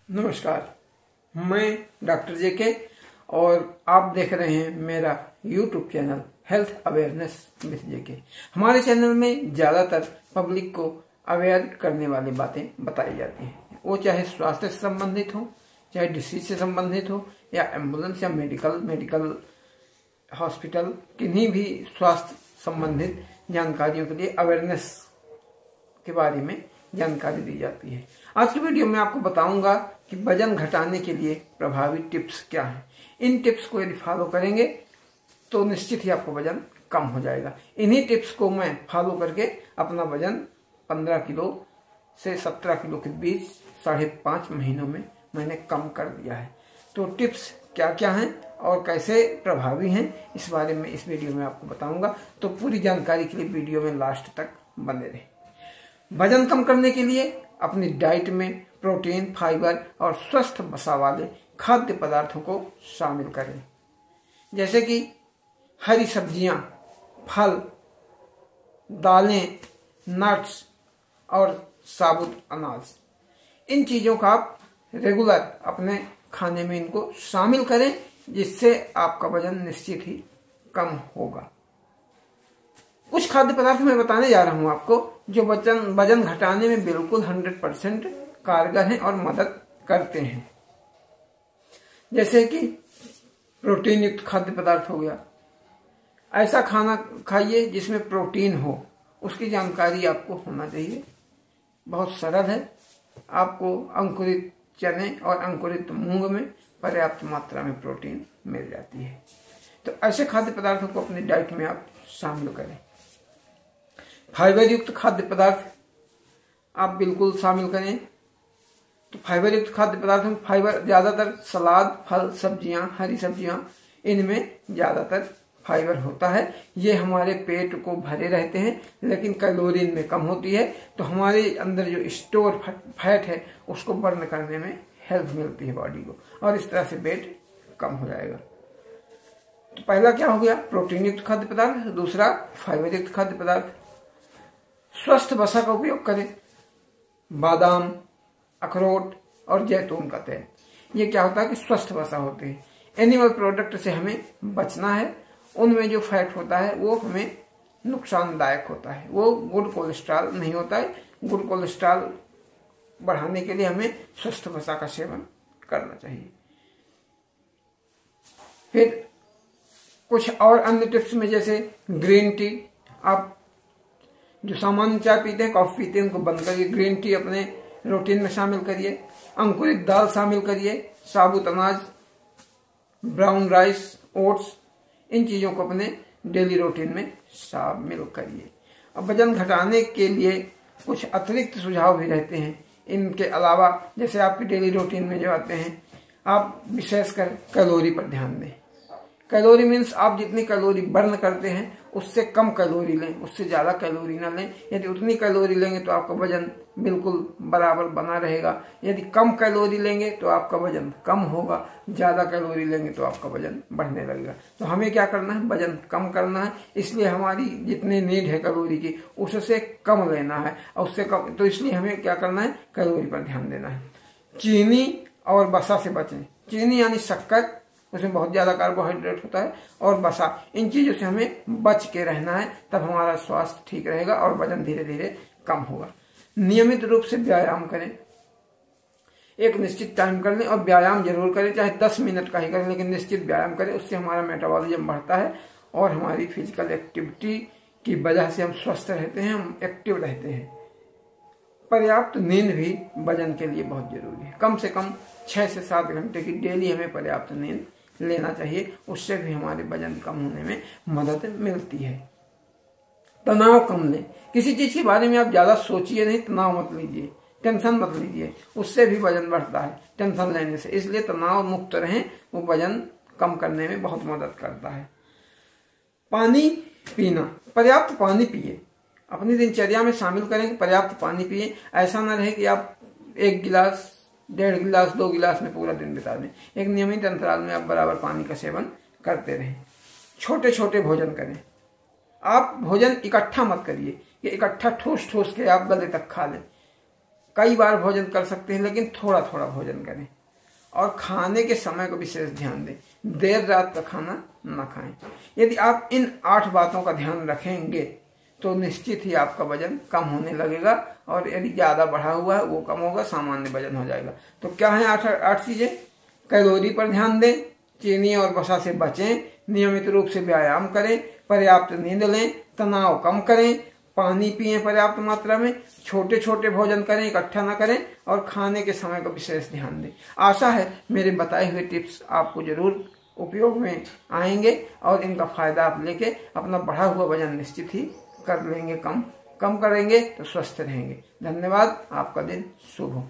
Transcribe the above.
नमस्कार, मैं डॉक्टर जेके और आप देख रहे हैं मेरा YouTube channel health awareness with JK. हमारे चैनल में ज़्यादातर पब्लिक को अवेयर करने वाली बातें बताई जाती हैं, वो चाहे स्वास्थ्य से संबंधित हो, चाहे डिसीज से संबंधित हो, या एम्बुलेंस या मेडिकल हॉस्पिटल, किन्हीं भी स्वास्थ्य संबंधित जानकारियों के लिए अवेयरनेस के बारे में जानकारी दी जाती है। आज की वीडियो में आपको बताऊंगा कि वजन घटाने के लिए प्रभावी टिप्स क्या हैं। इन टिप्स को यदि फॉलो करेंगे तो निश्चित ही आपको वजन कम हो जाएगा। इन्हीं टिप्स को मैं फॉलो करके अपना वजन 15 किलो से 17 किलो के बीच 5.5 महीनों में मैंने कम कर दिया है। तो टिप्स क्या क्या हैं और कैसे प्रभावी हैं, इस बारे में इस वीडियो में आपको बताऊंगा। तो पूरी जानकारी के लिए वीडियो में लास्ट तक बने रहें। वजन कम करने के लिए अपनी डाइट में प्रोटीन, फाइबर और स्वस्थ वसा वाले खाद्य पदार्थों को शामिल करें, जैसे कि हरी सब्जियां, फल, दालें, नट्स और साबुत अनाज। इन चीजों का आप रेगुलर अपने खाने में इनको शामिल करें, जिससे आपका वजन निश्चित ही कम होगा। कुछ खाद्य पदार्थ मैं बताने जा रहा हूं आपको जो वजन घटाने में बिल्कुल 100% कारगर हैं और मदद करते हैं। जैसे कि प्रोटीन युक्त खाद्य पदार्थ हो गया। ऐसा खाना खाइए जिसमें प्रोटीन हो, उसकी जानकारी आपको होना चाहिए। बहुत सरल है। आपको अंकुरित चने और अंकुरित मूंग में पर्याप्त मात्रा में प्रोटीन मिल जाती है। तो ऐसे खाद्य पदार्थों को अपनी डाइट में आप शामिल करें। फाइबर युक्त खाद्य पदार्थ आप बिल्कुल शामिल करें। तो फाइबर युक्त खाद्य पदार्थों में फाइबर ज्यादातर सलाद, फल, सब्जियां, हरी सब्जियां, इनमें ज्यादातर फाइबर होता है। ये हमारे पेट को भरे रहते हैं, लेकिन कैलोरी इनमें कम होती है। तो हमारे अंदर जो स्टोर फैट है उसको बर्न करने में हेल्प मिलती है बॉडी को, और इस तरह से वेट कम हो जाएगा। तो पहला क्या हो गया? प्रोटीन युक्त खाद्य पदार्थ। दूसरा फाइबर युक्त खाद्य पदार्थ। स्वस्थ वसा का उपयोग करें। बादाम, अखरोट और जैतून का तेल। ये क्या होता है कि स्वस्थ वसा होते हैं। एनिमल प्रोडक्ट से हमें बचना है। उनमें जो फैट होता है वो हमें नुकसानदायक होता है, वो गुड कोलेस्ट्रॉल नहीं होता है। गुड कोलेस्ट्रॉल बढ़ाने के लिए हमें स्वस्थ वसा का सेवन करना चाहिए। फिर कुछ और अन्य टिप्स में, जैसे ग्रीन टी। आप जो सामान्य चाय पीते हैं, कॉफी पीते हैं, उनको बंद करिए। ग्रीन टी अपने रूटीन में शामिल करिए। अंकुरित दाल शामिल करिए। साबुत अनाज, ब्राउन राइस, ओट्स, इन चीजों को अपने डेली रूटीन में शामिल करिए। अब वजन घटाने के लिए कुछ अतिरिक्त सुझाव भी रहते हैं। इनके अलावा जैसे आपकी डेली रूटीन में जो आते हैं, आप विशेषकर कैलोरी पर ध्यान दें। कैलोरी मीन्स आप जितनी कैलोरी बर्न करते हैं उससे कम कैलोरी लें, उससे ज्यादा कैलोरी ना लें। यदि उतनी कैलोरी लेंगे तो आपका वजन बिल्कुल बराबर बना रहेगा। यदि कम कैलोरी लेंगे तो आपका वजन कम होगा, ज्यादा कैलोरी लेंगे तो आपका वजन बढ़ने लगेगा। तो हमें क्या करना है? वजन कम करना है। इसलिए हमारी जितनी नीड है कैलोरी की, उससे कम लेना है, और उससे कम। तो इसलिए हमें क्या करना है? कैलोरी पर ध्यान देना है। चीनी और वसा से बचें। चीनी यानी शक्कर, उसमें बहुत ज्यादा कार्बोहाइड्रेट होता है, और वसा, इन चीजों से हमें बच के रहना है। तब हमारा स्वास्थ्य ठीक रहेगा और वजन धीरे धीरे कम होगा। नियमित रूप से व्यायाम करें। एक निश्चित टाइम कर लें और व्यायाम जरूर करें, चाहे 10 मिनट का ही करें, लेकिन निश्चित व्यायाम करें। उससे हमारा मेटाबॉलिज्म बढ़ता है और हमारी फिजिकल एक्टिविटी की वजह से हम स्वस्थ रहते हैं, हम एक्टिव रहते हैं। पर्याप्त नींद भी वजन के लिए बहुत जरूरी है। कम से कम 6 से 7 घंटे की डेली हमें पर्याप्त नींद लेना चाहिए। उससे भी हमारे वजन कम होने में मदद मिलती है। तनाव कम लें। किसी चीज के बारे में आप ज्यादा सोचिए नहीं, तनाव मत लीजिए, टेंशन मत लीजिए, उससे भी वजन बढ़ता है टेंशन लेने से। इसलिए तनाव मुक्त रहें, वो वजन कम करने में बहुत मदद करता है। पानी पीना। पर्याप्त पानी पिए। अपनी दिनचर्या में शामिल करें कि पर्याप्त पानी पिए। ऐसा ना रहे कि आप 1 गिलास, 1.5 गिलास, 2 गिलास में पूरा दिन बिता दें। एक नियमित अंतराल में आप बराबर पानी का सेवन करते रहें। छोटे छोटे भोजन करें। आप भोजन इकट्ठा मत करिए कि इकट्ठा ठोस ठोस के आप गले तक खा लें। कई बार भोजन कर सकते हैं, लेकिन थोड़ा थोड़ा भोजन करें। और खाने के समय को विशेष ध्यान दें, देर रात का खाना न खाएं। यदि आप इन 8 बातों का ध्यान रखेंगे तो निश्चित ही आपका वजन कम होने लगेगा, और यदि ज्यादा बढ़ा हुआ है वो कम होगा, सामान्य वजन हो जाएगा। तो क्या है 8 चीजें? कैलोरी पर ध्यान दें, चीनी और वसा से बचें, नियमित रूप से व्यायाम करें, पर्याप्त नींद लें, तनाव कम करें, पानी पिएं पर्याप्त मात्रा में, छोटे छोटे भोजन करें, इकट्ठा ना करें, और खाने के समय का विशेष ध्यान दें। आशा है मेरे बताए हुए टिप्स आपको जरूर उपयोग में आएंगे और इनका फायदा आप लेके अपना बढ़ा हुआ वजन निश्चित ही कर लेंगे, कम करेंगे तो स्वस्थ रहेंगे। धन्यवाद। आपका दिन शुभ हो।